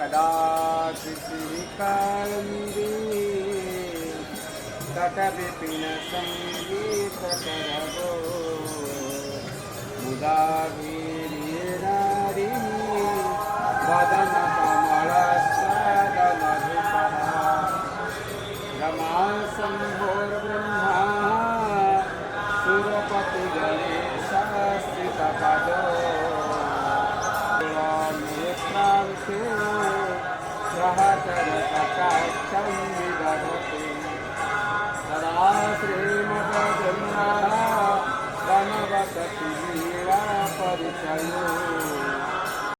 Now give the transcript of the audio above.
कदाचिकालम्बी तटविपिनसङ्गीतकरवो मुदा वीर्यनारी वदनकमलस्वदमधुकरा रमा शम्भोर्ब्रह्मा सुरपतिगणेशस्थितपदो नेत्रांशे सहचरकटाक्षं विदधते सदा श्रीमद्गङ्गा वनवसति लीलापरिचयो